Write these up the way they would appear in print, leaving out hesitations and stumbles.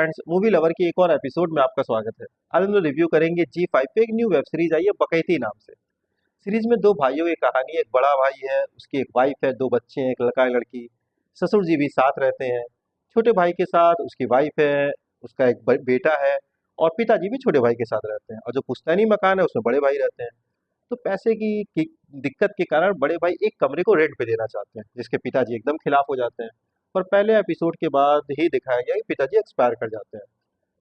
Friends, movie lover की एक और एपिसोड में आपका स्वागत है। आज हम लोग रिव्यू करेंगे जी5 पे एक न्यू वेब सीरीज आई है बकैती नाम से। सीरीज में दो भाइयों की कहानी है। एक बड़ा भाई है, उसकी एक वाइफ है, दो बच्चे हैं, एक लड़का एक लड़की। ससुर जी भी साथ रहते हैं। छोटे भाई के साथ उसकी वाइफ है, उसका एक बेटा है। और पिताजी भी छोटे भाई के साथ रहते हैं। और जो पुश्तैनी मकान है उसमें बड़े भाई रहते हैं। तो पैसे की दिक्कत के कारण बड़े भाई एक कमरे को रेंट पे देना चाहते हैं, जिसके पिताजी एकदम खिलाफ हो जाते हैं। पर पहले एपिसोड के बाद ही दिखाया गया कि पिताजी एक्सपायर कर जाते हैं।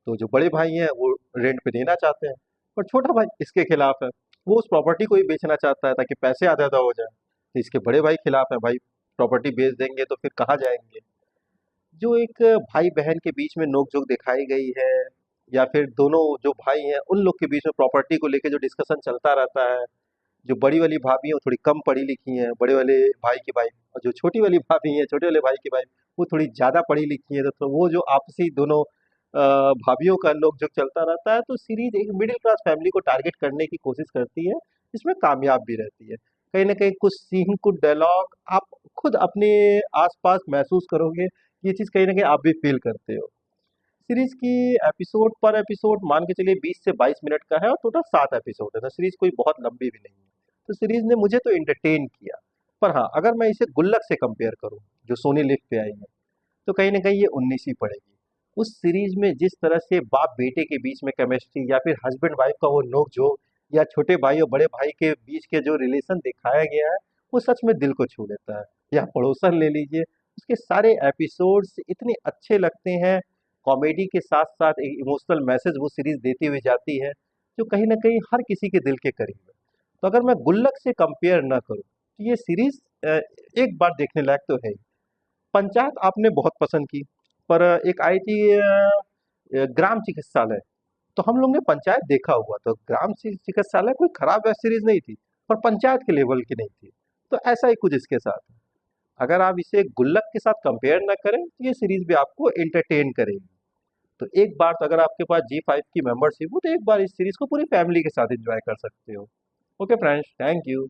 तो जो बड़े भाई हैं वो रेंट पे देना चाहते हैं, पर छोटा भाई इसके खिलाफ है। वो उस प्रॉपर्टी को ही बेचना चाहता है ताकि पैसे आधा आधा हो जाए। तो इसके बड़े भाई खिलाफ है, भाई प्रॉपर्टी बेच देंगे तो फिर कहाँ जाएंगे। जो एक भाई बहन के बीच में नोक-झोंक दिखाई गई है, या फिर दोनों जो भाई हैं उन लोग के बीच में प्रॉपर्टी को लेके जो डिस्कशन चलता रहता है। जो बड़ी वाली भाभी हैं वो थोड़ी कम पढ़ी लिखी हैं, बड़े वाले भाई की वाइफ। और जो छोटी वाली भाभी हैं, छोटे वाले भाई की वाइफ, वो थोड़ी ज़्यादा पढ़ी लिखी हैं। तो वो जो आपसी दोनों भाभीयों का नोक-झोंक चलता रहता है। तो सीरीज़ एक मिडिल क्लास फैमिली को टारगेट करने की कोशिश करती है, इसमें कामयाब भी रहती है। कहीं न कहीं कुछ सीन, कुछ डायलॉग आप खुद अपने आस-पास महसूस करोगे, ये चीज़ कहीं न कहीं आप भी फ़ील करते हो। सीरीज़ की एपिसोड पर एपिसोड मान के चलिए 20 से 22 मिनट का है और टोटल 7 एपिसोड है, तो सीरीज़ कोई बहुत लंबी भी नहीं है। तो सीरीज़ ने मुझे तो एंटरटेन किया। पर हाँ, अगर मैं इसे गुल्लक से कंपेयर करूँ, जो सोनी लिव पे आई है, तो कहीं न कहीं ये 19 ही पड़ेगी। उस सीरीज़ में जिस तरह से बाप-बेटे के बीच में केमिस्ट्री, या फिर हस्बैंड-वाइफ का वो नोक-झोंक, या छोटे भाई और बड़े भाई के बीच के जो रिलेशन दिखाया गया है, वो सच में दिल को छू लेता है। या पड़ोसन ले लीजिए, उसके सारे एपिसोड्स इतने अच्छे लगते हैं। कॉमेडी के साथ-साथ एक इमोशनल मैसेज वो सीरीज़ देती हुई जाती है, जो कहीं न कहीं हर किसी के दिल के करीब है। तो अगर मैं गुल्लक से कंपेयर ना करूँ, तो ये सीरीज़ एक बार देखने लायक तो है ही। पंचायत आपने बहुत पसंद की, पर एक आई थी ग्राम चिकित्सालय। तो हम लोग ने पंचायत देखा हुआ, तो ग्राम चिकित्सालय कोई खराब वेब सीरीज नहीं थी, पर पंचायत के लेवल की नहीं थी। तो ऐसा ही कुछ इसके साथ है। अगर आप इसे गुल्लक के साथ कंपेयर ना करें, तो ये सीरीज भी आपको एंटरटेन करेगी। तो एक बार तो अगर आपके पास जी5 की मेंबरशिप हो, तो एक बार इस सीरीज को पूरी फैमिली के साथ एंजॉय कर सकते हो। Okay friends, thank you.